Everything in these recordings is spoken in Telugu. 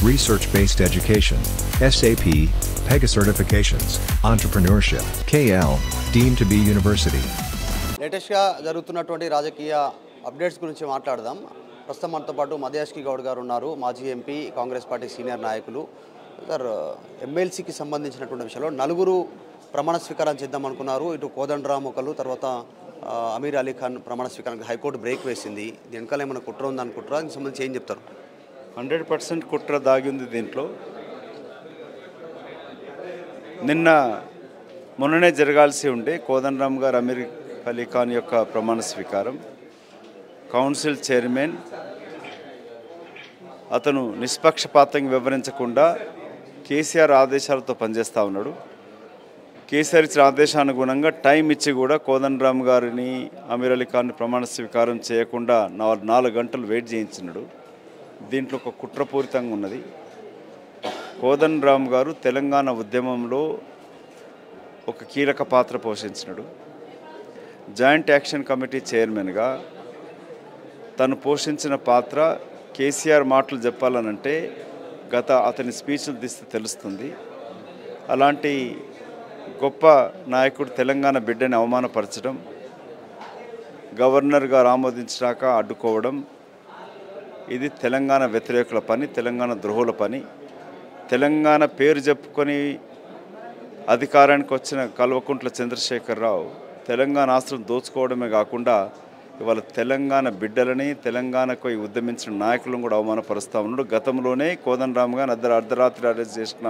research-based education, SAP, PEGA certifications, entrepreneurship, KL, deemed to be university. లేటెస్ట్గా జరుగుతున్నటువంటి రాజకీయ అప్డేట్స్ గురించి మాట్లాడదాం. ప్రస్తుతం మనతో పాటు మధుయాష్కి గౌడ్ గారు ఉన్నారు, మాజీ ఎంపీ, కాంగ్రెస్ పార్టీ సీనియర్ నాయకులు. సార్, ఎమ్మెల్సీకి సంబంధించినటువంటి విషయంలో నలుగురు ప్రమాణ స్వీకారం చేద్దాం అనుకున్నారు. ఇటు కోదండరామ్ ఒకరు, తర్వాత అమీర్ అలీ ఖాన్ ప్రమాణ స్వీకారానికి హైకోర్టు బ్రేక్ వేసింది. దీని వెనకాల ఏమైనా కుట్ర ఉందనుకుంటారా? దీనికి సంబంధించి ఏం చెప్తారు? 100% కుట్ర దాగి ఉంది దీంట్లో. మొన్ననే జరగాల్సి ఉండే కోదండరామ్ గారు అమీర్ అలీ ఖాన్ యొక్క ప్రమాణ స్వీకారం. కౌన్సిల్ చైర్మన్ అతను నిష్పక్షపాతంగా వివరించకుండా కేసీఆర్ ఆదేశాలతో పనిచేస్తూ ఉన్నాడు. కేసీఆర్ ఇచ్చిన ఆదేశానుగుణంగా టైం ఇచ్చి కూడా కోదండరామ్ గారిని అమీర్ అలీ ఖాన్ ప్రమాణ స్వీకారం చేయకుండా 4 గంటలు వెయిట్ చేయించినాడు. దీంట్లో ఒక కుట్రపూరితంగా ఉన్నది. కోదండరామ్ గారు తెలంగాణ ఉద్యమంలో ఒక కీలక పాత్ర పోషించినాడు. జాయింట్ యాక్షన్ కమిటీ చైర్మన్గా తను పోషించిన పాత్ర కేసీఆర్ మాటలు చెప్పాలనంటే అతని స్పీచ్లు తీస్తే తెలుస్తుంది. అలాంటి గొప్ప నాయకుడు తెలంగాణ బిడ్డని అవమానపరచడం, గవర్నర్ గారు ఆమోదించాక అడ్డుకోవడం, ఇది తెలంగాణ వ్యతిరేకుల పని, తెలంగాణ ద్రోహుల పని. తెలంగాణ పేరు చెప్పుకొని అధికారానికి వచ్చిన కల్వకుంట్ల చంద్రశేఖరరావు తెలంగాణ ఆస్తులను దోచుకోవడమే కాకుండా ఇవాళ తెలంగాణ బిడ్డలని, తెలంగాణకు ఉద్యమించిన నాయకులను కూడా అవమానపరుస్తూ ఉన్నాడు. గతంలోనే కోదండరామ్ గారు అర్ధరాత్రి అరెస్ట్ చేసిన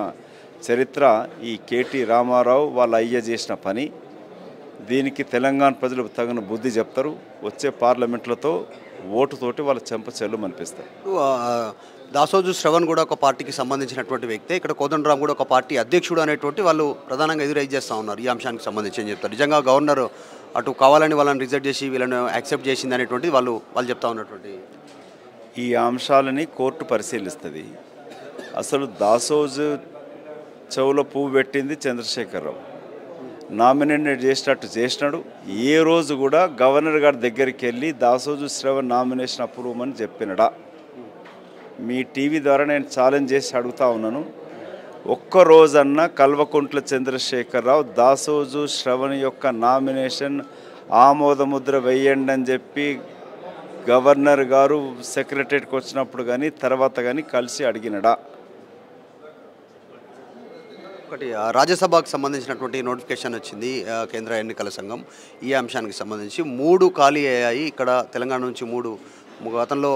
చరిత్ర ఈ కేటీ రామారావు వాళ్ళ అయ్య చేసిన పని. దీనికి తెలంగాణ ప్రజలు తగిన బుద్ధి చెప్తారు. వచ్చే పార్లమెంట్లతో ఓటుతోటి వాళ్ళ చెంప చెల్లు అనిపిస్తారు. దాసోజు శ్రవణ్ కూడా ఒక పార్టీకి సంబంధించినటువంటి వ్యక్తి, ఇక్కడ కోదండరామ్ కూడా ఒక పార్టీ అధ్యక్షుడు అనేటువంటి వాళ్ళు ప్రధానంగా ఎదురైజ్ చేస్తూ ఉన్నారు. ఈ అంశానికి సంబంధించి ఏం చెప్తారు? నిజంగా గవర్నర్ అటు కావాలని వాళ్ళని రిజెక్ట్ చేసి వీళ్ళని యాక్సెప్ట్ చేసింది అనేటువంటిది వాళ్ళు చెప్తా ఉన్నటువంటి ఈ అంశాలని కోర్టు పరిశీలిస్తుంది. అసలు దాసోజు చెవులో పువ్వు పెట్టింది చంద్రశేఖరరావు, నామినేట్ చేసినట్టు చేసినాడు. ఏ రోజు కూడా గవర్నర్ గారి దగ్గరికి వెళ్ళి దాసోజు శ్రవణ్ నామినేషన్ అప్రూవ్ అని చెప్పినడా? మీ టీవీ ద్వారా నేను ఛాలెంజ్ చేసి అడుగుతా ఉన్నాను. ఒక్కరోజన్నా కల్వకుంట్ల చంద్రశేఖరరావు దాసోజు శ్రవణ్ యొక్క నామినేషన్ ఆమోదముద్ర వేయండి అని చెప్పి గవర్నర్ గారు సెక్రటరీకి వచ్చినప్పుడు కానీ తర్వాత కానీ కలిసి అడిగినడా? ఒకటి రాజ్యసభకు సంబంధించినటువంటి నోటిఫికేషన్ వచ్చింది కేంద్ర ఎన్నికల సంఘం. ఈ అంశానికి సంబంధించి 3 ఖాళీ అయ్యాయి. ఇక్కడ తెలంగాణ నుంచి 3 గతంలో,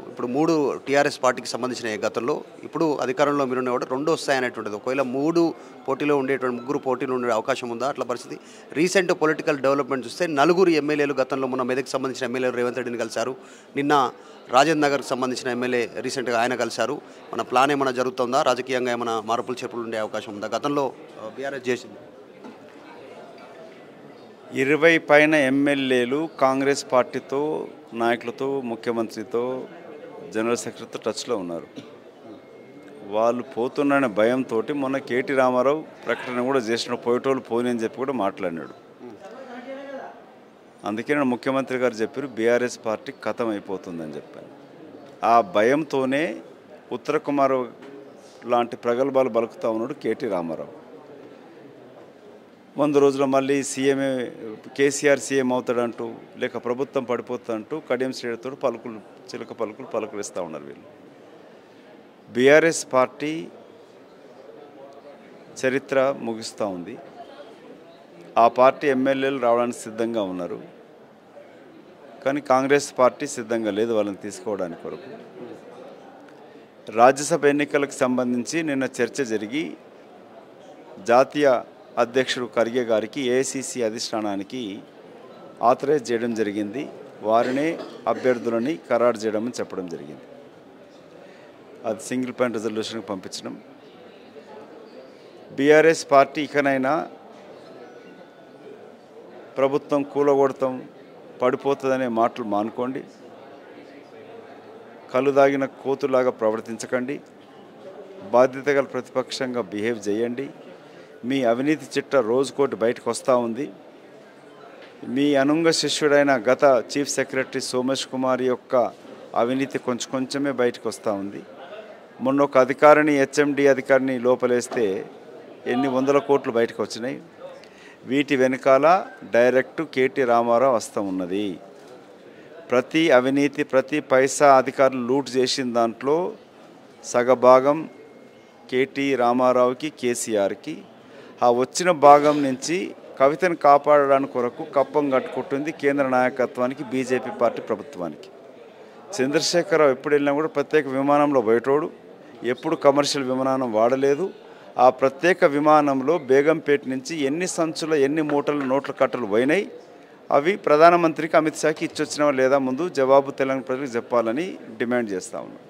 ఇప్పుడు 3 టీఆర్ఎస్ పార్టీకి సంబంధించిన గతంలో, ఇప్పుడు అధికారంలో మీరున్న కూడా 2 వస్తాయనేటువంటిది. ఒకవేళ 3 పోటీలో ఉండేటువంటి 3 పోటీలో ఉండే అవకాశం ఉందా? అట్లా పరిస్థితి. రీసెంట్ పొలిటికల్ డెవలప్మెంట్ చూస్తే 4 ఎమ్మెల్యేలు గతంలో మన మెదక్కి సంబంధించిన ఎమ్మెల్యేలు రేవంత్ రెడ్డిని కలిశారు. నిన్న రాజేంద్ర నగర్కి సంబంధించిన ఎమ్మెల్యే రీసెంట్గా ఆయన కలిశారు. మన ప్లాన్ ఏమైనా జరుగుతుందా? రాజకీయంగా ఏమైనా మార్పులు చేర్పులు ఉండే అవకాశం ఉందా? గతంలో బీఆర్ఎస్ చేసింది. 20 పైన ఎమ్మెల్యేలు కాంగ్రెస్ పార్టీతో, నాయకులతో, ముఖ్యమంత్రితో, జనరల్ సెక్రటరీతో టచ్లో ఉన్నారు. వాళ్ళు పోతున్న భయంతో మొన్న కేటీ రామారావు ప్రకటన కూడా చేసిన, పోయేటోళ్ళు పోని అని చెప్పి కూడా మాట్లాడినాడు. అందుకే నేను ముఖ్యమంత్రి గారు చెప్పారు బీఆర్ఎస్ పార్టీ ఖతం అయిపోతుందని చెప్పాను. ఆ భయంతోనే ఉత్తర కుమార్ లాంటి ప్రగల్భాలు బలుకుతూ ఉన్నాడు కేటీ రామారావు. 100 రోజులు మళ్ళీ కేసీఆర్ సీఎం అవుతాడంటూ, లేక ప్రభుత్వం పడిపోతుందంటూ కడియం శ్రేణితో చిలక పలుకులు పలుకరిస్తూ ఉన్నారు వీళ్ళు. బీఆర్ఎస్ పార్టీ చరిత్ర ముగిస్తూ ఉంది. ఆ పార్టీ ఎమ్మెల్యేలు రావడానికి సిద్ధంగా ఉన్నారు, కానీ కాంగ్రెస్ పార్టీ సిద్ధంగా లేదు వాళ్ళని తీసుకోవడానికి కొరకు. రాజ్యసభ ఎన్నికలకు సంబంధించి నిన్న చర్చ జరిగి జాతీయ అధ్యక్షుడు ఖర్గే గారికి ఏఐసిసి అధిష్టానానికి ఆథరైజ్ చేయడం జరిగింది. వారినే అభ్యర్థులని ఖరారు చేయడమని చెప్పడం జరిగింది. అది సింగిల్ పాయింట్ రిజల్యూషన్కి పంపించడం. బీఆర్ఎస్ పార్టీ ఇకనైనా ప్రభుత్వం కూలగొడతాం, పడిపోతుందనే మాటలు మానుకోండి. కళ్ళు దాగిన కోతులాగా ప్రవర్తించకండి. బాధ్యత గల ప్రతిపక్షంగా బిహేవ్ చేయండి. మీ అవినీతి చిట్ట రోజుకోటి బయటకు వస్తూ ఉంది. మీ అనుంగ శిష్యుడైన గత చీఫ్ సెక్రటరీ సోమేష్ కుమార్ యొక్క అవినీతి కొంచెమే బయటకు వస్తూ ఉంది. మొన్న ఒక అధికారిని హెచ్ఎండి అధికారిని లోపలేస్తే ఎన్ని వందల కోట్లు బయటకు వచ్చినాయి. వీటి వెనకాల డైరెక్ట్ కేటీ రామారావు హస్తం ఉన్నది. ప్రతి అవినీతి ప్రతి పైసా అధికారులు లూట్ చేసిన దాంట్లో సగభాగం కేటీ రామారావుకి కేసీఆర్కి. ఆ వచ్చిన భాగం నుంచి కవితను కాపాడడానికి కొరకు కప్పం కట్టుకుంటుంది కేంద్ర నాయకత్వానికి బీజేపీ పార్టీ ప్రభుత్వానికి. చంద్రశేఖరరావు ఎప్పుడు వెళ్ళినా కూడా ప్రత్యేక విమానంలో బయటోడు, ఎప్పుడు కమర్షియల్ విమానం వాడలేదు. ఆ ప్రత్యేక విమానంలో బేగంపేట నుంచి ఎన్ని సంచుల ఎన్ని మూటలు నోట్ల కట్టలు పోయినాయి, అవి ప్రధానమంత్రికి అమిత్ షాకి ఇచ్చొచ్చినవా లేదా ముందు జవాబు తెలంగాణ ప్రజలకు చెప్పాలని డిమాండ్ చేస్తూ ఉన్నాం.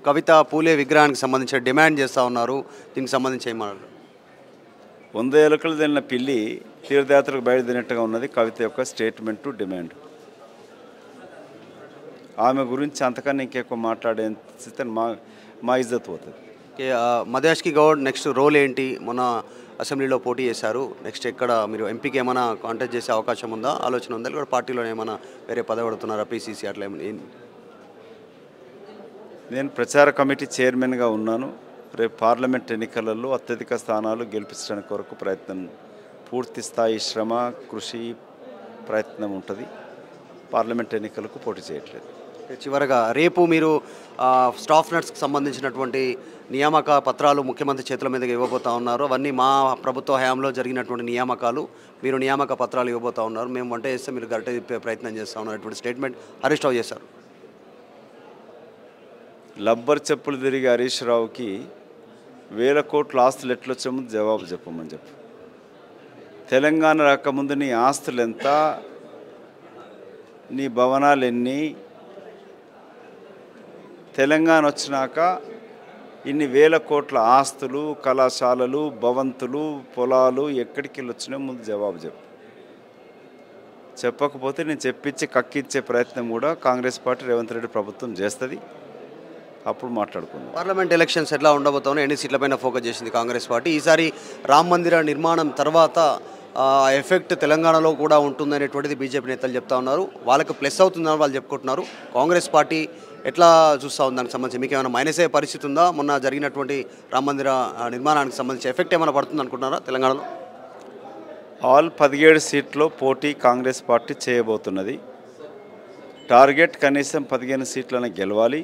కవిత పూలే విగ్రహానికి సంబంధించిన డిమాండ్ చేస్తూ ఉన్నారు. దీనికి సంబంధించి ఏమన్నారు? 100 ఎలుకలు తిన్న పిల్లి తీర్థయాత్రకు బయలుదేరినట్టుగా ఉన్నది కవిత యొక్క స్టేట్మెంటు డిమాండ్. ఆమె గురించి అంతకన్నా ఇంకెక్కువ మాట్లాడే మా ఇజ్జత్ పోతుంది. మధుయాష్కి గౌడ్ నెక్స్ట్ రోల్ ఏంటి? మొన్న అసెంబ్లీలో పోటీ చేశారు. నెక్స్ట్ ఎక్కడ మీరు ఎంపీకి ఏమైనా కాంటాక్ట్ చేసే అవకాశం ఉందా, ఆలోచన ఉందా? లేదా పార్టీలో ఏమైనా వేరే పదవి పడుతున్నారా, పీసీసీ అట్లా ఏమైనా? నేను ప్రచార కమిటీ చైర్మన్గా ఉన్నాను. రేపు పార్లమెంట్ ఎన్నికలలో అత్యధిక స్థానాలు గెలిపించడానికి కొరకు ప్రయత్నం, పూర్తి స్థాయి శ్రమ కృషి ప్రయత్నం ఉంటుంది. పార్లమెంట్ ఎన్నికలకు పోటీ చేయట్లేదు. చివరగా రేపు మీరు స్టాఫ్ నర్స్కి సంబంధించినటువంటి నియామక పత్రాలు ముఖ్యమంత్రి చేతుల మీదుగా ఇవ్వబోతూ ఉన్నారు. అవన్నీ మా ప్రభుత్వ హయాంలో జరిగినటువంటి నియామకాలు, మీరు నియామక పత్రాలు ఇవ్వబోతూ ఉన్నారు. మేము వంట చేస్తే మీరు గట్ట తిప్పే ప్రయత్నం చేస్తూ ఉన్నటువంటి స్టేట్మెంట్ హరీష్ రావు చేశారు. లబ్బర్ చెప్పులు తిరిగి హరీష్ రావుకి 1000 కోట్ల ఆస్తులు ఎట్లొచ్చే ముందు జవాబు చెప్పమని చెప్పు. తెలంగాణ రాకముందు నీ ఆస్తులు ఎంత, నీ భవనాలు ఎన్ని, తెలంగాణ వచ్చినాక ఇన్ని 1000 కోట్ల ఆస్తులు కళాశాలలు భవంతులు పొలాలు ఎక్కడికి వెళ్ళి వచ్చినాయో ముందు జవాబు చెప్పు. చెప్పకపోతే నేను చెప్పించి కక్కించే ప్రయత్నం కూడా కాంగ్రెస్ పార్టీ రేవంత్ రెడ్డి ప్రభుత్వం చేస్తుంది. అప్పుడు మాట్లాడుకుందాం. పార్లమెంట్ ఎలక్షన్స్ ఎట్లా ఉండబోతున్నాయి, ఎన్ని సీట్లపైన ఫోకస్ చేసింది కాంగ్రెస్ పార్టీ? ఈసారి రామ మందిర నిర్మాణం తర్వాత ఎఫెక్ట్ తెలంగాణలో కూడా ఉంటుందనేటువంటిది బీజేపీ నేతలు చెప్తా ఉన్నారు. వాళ్ళకి ప్లస్ అవుతుందని వాళ్ళు చెప్పుకుంటున్నారు. కాంగ్రెస్ పార్టీ ఎట్లా చూస్తూ ఉంది దానికి సంబంధించి? మీకు ఏమైనా మైనస్ అయ్యే పరిస్థితి ఉందా? మొన్న జరిగినటువంటి రామ మందిర నిర్మాణానికి సంబంధించి ఎఫెక్ట్ ఏమైనా పడుతుంది అనుకుంటున్నారా తెలంగాణలో? ఆల్ 17 సీట్లో పోటీ కాంగ్రెస్ పార్టీ చేయబోతున్నది. టార్గెట్ కనీసం 15 సీట్లను గెలవాలి.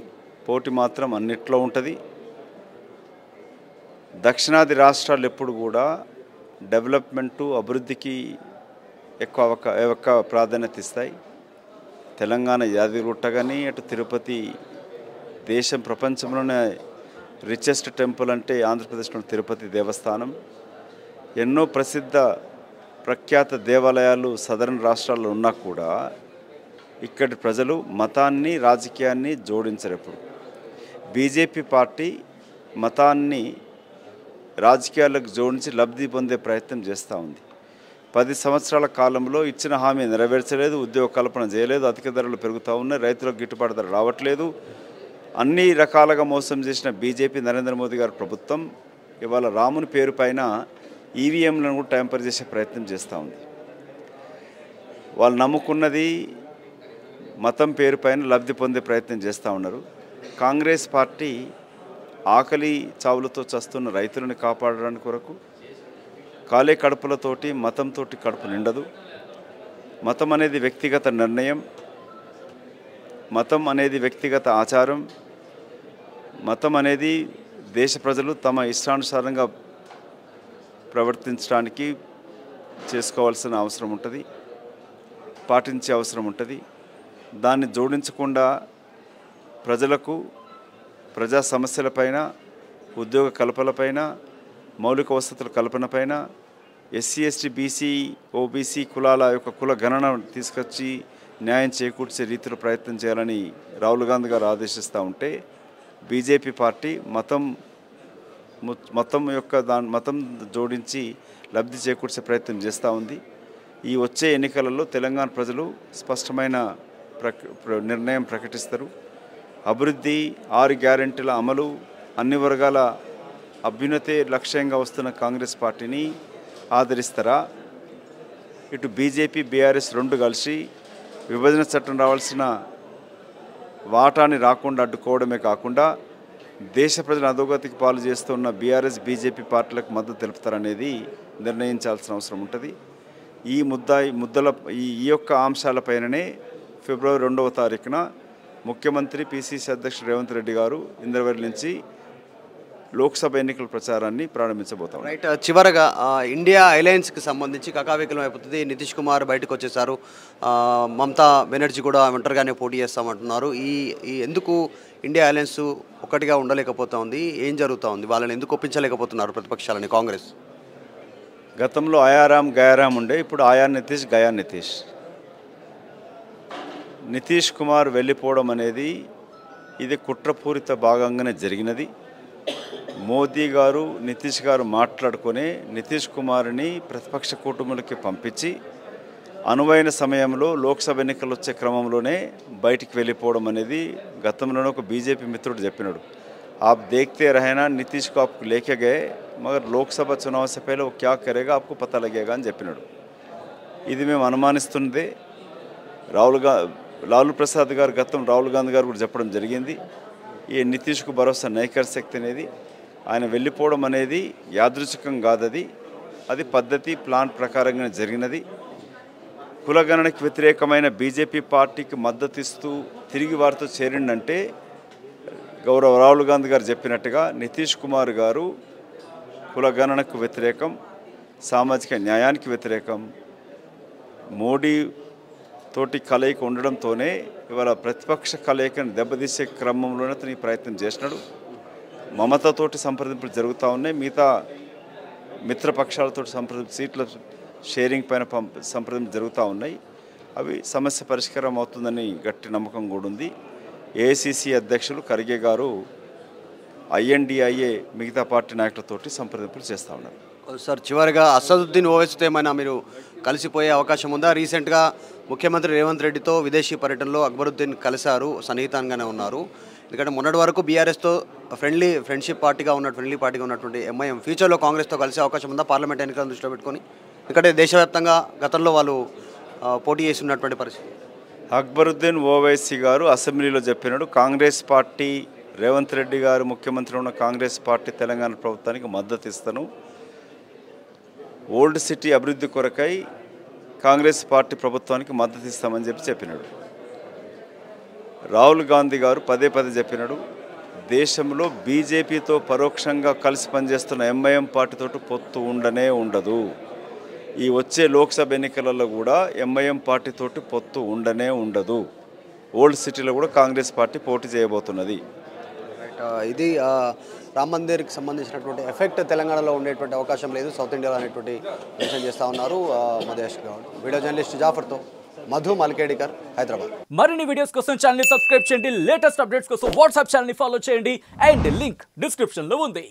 పోటీ మాత్రం అన్నిట్లో ఉంటుంది. దక్షిణాది రాష్ట్రాలు ఎప్పుడు కూడా డెవలప్మెంటు అభివృద్ధికి ఎక్కువ ప్రాధాన్యత ఇస్తాయి. తెలంగాణ యాదగిరిగుట్ట కానీ అటు తిరుపతి, దేశం ప్రపంచంలోనే రిచెస్ట్ టెంపుల్ అంటే ఆంధ్రప్రదేశ్లో తిరుపతి దేవస్థానం. ఎన్నో ప్రఖ్యాత దేవాలయాలు సదరన్ రాష్ట్రాల్లో ఉన్నా కూడా ఇక్కడి ప్రజలు మతాన్ని రాజకీయాన్ని జోడించరు. ఎప్పుడు బీజేపీ పార్టీ మతాన్ని రాజకీయాలకు జోడించి లబ్ధి పొందే ప్రయత్నం చేస్తూ ఉంది. 10 సంవత్సరాల కాలంలో ఇచ్చిన హామీ నెరవేర్చలేదు, ఉద్యోగ కల్పన చేయలేదు, అధిక ధరలు పెరుగుతూ ఉన్నాయి, రైతులకు గిట్టుబాటు ధర రావట్లేదు. అన్ని రకాలుగా మోసం చేసిన బీజేపీ నరేంద్ర మోదీ గారి ప్రభుత్వం ఇవాళ రాముని పేరు పైన ఈవీఎంలను కూడా ట్యాంపర్ చేసే ప్రయత్నం చేస్తూ ఉంది. వాళ్ళు నమ్ముకున్నది మతం పేరు పైన లబ్ధి పొందే ప్రయత్నం చేస్తూ ఉన్నారు. కాంగ్రెస్ పార్టీ ఆకలి చావులతో చస్తున్న రైతులను కాపాడడానికి కొరకు కాలే కడుపులతోటి మతంతో కడుపు నిండదు. మతం అనేది వ్యక్తిగత నిర్ణయం, మతం అనేది వ్యక్తిగత ఆచారం, మతం అనేది దేశ ప్రజలు తమ ఇష్టానుసారంగా ప్రవర్తించడానికి చేసుకోవాల్సిన అవసరం ఉంటుంది, పాటించే అవసరం ఉంటుంది. దాన్ని జోడించకుండా ప్రజలకు ప్రజా సమస్యలపైన, ఉద్యోగ కల్పనపైన, మౌలిక వసతుల కల్పనపైన, ఎస్సీ ఎస్టీ బీసీ ఓబీసీ కులాల యొక్క కుల గణన తీసుకొచ్చి న్యాయం చేకూర్చే రీతిలో ప్రయత్నం చేయాలని రాహుల్ గాంధీ గారు ఆదేశిస్తూ ఉంటే బీజేపీ పార్టీ మతం జోడించి లబ్ధి చేకూర్చే ప్రయత్నం చేస్తూ ఉంది. ఈ వచ్చే ఎన్నికలలో తెలంగాణ ప్రజలు స్పష్టమైన నిర్ణయం ప్రకటిస్తారు. అభివృద్ధి, 6 గ్యారెంటీల అమలు, అన్ని వర్గాల అభ్యున్నతే లక్ష్యంగా వస్తున్న కాంగ్రెస్ పార్టీని ఆదరిస్తారా? ఇటు బీజేపీ బీఆర్ఎస్ 2 కలిసి విభజన చట్టం రావాల్సిన వాటాని రాకుండా అడ్డుకోవడమే కాకుండా దేశ ప్రజల అధోగతికి పాలు చేస్తున్న బీఆర్ఎస్ బీజేపీ పార్టీలకు మద్దతు తెలుపుతారనేది నిర్ణయించాల్సిన అవసరం ఉంటుంది. ఈ యొక్క అంశాలపైననే ఫిబ్రవరి 2వ తారీఖున ముఖ్యమంత్రి పిసిసి అధ్యక్షుడు రేవంత్ రెడ్డి గారు ఇంద్రవెల్లి నుంచి లోక్సభ ఎన్నికల ప్రచారాన్ని ప్రారంభించబోతాం. రైట్, చివరగా ఇండియా అలయన్స్కి సంబంధించి కకావికలం అయిపోతుంది. నితీష్ కుమార్ బయటకు వచ్చేసారు, మమతా బెనర్జీ కూడా ఒంటరిగానే పోటీ చేస్తామంటున్నారు. ఈ ఎందుకు ఇండియా అలయన్స్ ఒక్కటిగా ఉండలేకపోతా ఉంది? ఏం జరుగుతూ ఉంది? వాళ్ళని ఎందుకు ఒప్పించలేకపోతున్నారు ప్రతిపక్షాలని కాంగ్రెస్? గతంలో ఆయారాం గయారాం ఉండే, ఇప్పుడు ఆయా నితీష్ గయా నితీష్. నితీష్ కుమార్ వెళ్ళిపోవడం అనేది ఇది కుట్రపూరిత భాగంగానే జరిగినది. మోదీ గారు నితీష్ గారు మాట్లాడుకొని నితీష్ కుమార్ని ప్రతిపక్ష కూటమిలకి పంపించి అనువైన సమయంలో లోక్సభ ఎన్నికలు వచ్చే క్రమంలోనే బయటికి వెళ్ళిపోవడం అనేది గతంలోనే ఒక బీజేపీ మిత్రుడు చెప్పినాడు. आप देखते रहना नीतीश को आपको लेके गए मगर लोकसभा चुनाव से पहले वो क्या करेगा आपको पता लगेगा అని చెప్పినాడు. ఇది మేము అనుమానిస్తున్నదే. లాలూ ప్రసాద్ గారు రాహుల్ గాంధీ గారు కూడా చెప్పడం జరిగింది. ఈ నితీష్కు భరోసా నైకర్ శక్తి అనేది ఆయన వెళ్ళిపోవడం అనేది యాదృచ్ఛికం కాదది, అది పద్ధతి ప్లాన్ ప్రకారంగా జరిగినది. కులగణనకు వ్యతిరేకమైన బీజేపీ పార్టీకి మద్దతు ఇస్తూ తిరిగి వారితో చేరిండంటే గౌరవ రాహుల్ గాంధీ గారు చెప్పినట్టుగా నితీష్ కుమార్ గారు కులగణనకు వ్యతిరేకం, సామాజిక న్యాయానికి వ్యతిరేకం, మోడీ తోటి కలయిక ఉండడంతోనే ఇవాళ ప్రతిపక్ష కలయికను దెబ్బతీసే క్రమంలోనే అతను ఈ ప్రయత్నం చేసినాడు. మమతతోటి సంప్రదింపులు జరుగుతూ ఉన్నాయి, మిగతా మిత్రపక్షాలతో సీట్ల షేరింగ్ పైన సంప్రదింపులు జరుగుతూ ఉన్నాయి. అవి సమస్య పరిష్కారం అవుతుందని గట్టి నమ్మకం కూడా ఉంది. ఏఐసిసి అధ్యక్షులు ఖర్గే గారు ఐఎన్డిఐఏ మిగతా పార్టీ నాయకులతోటి సంప్రదింపులు చేస్తూ ఉన్నారు. సార్, చివరిగా అసదుద్దీన్ ఓవైసీతో ఏమైనా మీరు కలిసిపోయే అవకాశం ఉందా? రీసెంట్గా ముఖ్యమంత్రి రేవంత్ రెడ్డితో విదేశీ పర్యటనలో అక్బరుద్దీన్ కలిశారు, సన్నిహితంగానే ఉన్నారు. ఎందుకంటే మొన్నటి వరకు బీఆర్ఎస్తో ఫ్రెండ్లీ పార్టీగా ఉన్నటువంటి ఎంఐఎం ఫ్యూచర్లో కాంగ్రెస్తో కలిసే అవకాశం ఉందా పార్లమెంట్ ఎన్నికలను దృష్టిలో పెట్టుకొని? ఎందుకంటే దేశవ్యాప్తంగా గతంలో వాళ్ళు పోటీ చేసి ఉన్నటువంటి పరిస్థితి. అక్బరుద్దీన్ ఓవైసీ గారు అసెంబ్లీలో చెప్పినాడు, కాంగ్రెస్ పార్టీ రేవంత్ రెడ్డి గారు ముఖ్యమంత్రి ఉన్న కాంగ్రెస్ పార్టీ తెలంగాణ ప్రభుత్వానికి మద్దతు ఇస్తాను, ఓల్డ్ సిటీ అభివృద్ధి కొరకై కాంగ్రెస్ పార్టీ ప్రభుత్వానికి మద్దతు ఇస్తామని చెప్పినాడు. రాహుల్ గాంధీ గారు పదే చెప్పినాడు, దేశంలో బీజేపీతో పరోక్షంగా కలిసి పనిచేస్తున్న ఎంఐఎం పార్టీతో పొత్తు ఉండదు. ఈ వచ్చే లోక్సభ ఎన్నికలలో కూడా ఎంఐఎం పార్టీతోటి పొత్తు ఉండదు. ఓల్డ్ సిటీలో కూడా కాంగ్రెస్ పార్టీ పోటీ చేయబోతున్నది. ఇది రామ్ మందిర్కి సంబంధించినటువంటి ఎఫెక్ట్ తెలంగాణలో ఉండేటువంటి అవకాశం లేదు, సౌత్ ఇండియాలో అనేటువంటి మెన్షన్ చేస్తూ ఉన్నారు మధేష్ గౌడ్. వీడియో జర్నలిస్ట్ జాఫర్తో మధు మల్కేడికర్, హైదరాబాద్. మరిన్ని వీడియోస్ కోసం ఛానల్ ని సబ్స్క్రైబ్ చేయండి, లేటెస్ట్ అప్డేట్స్ కోసం వాట్సాప్ ఛానల్ ని ఫాలో చేయండి అండ్ లింక్ డిస్క్రిప్షన్ లో ఉంది.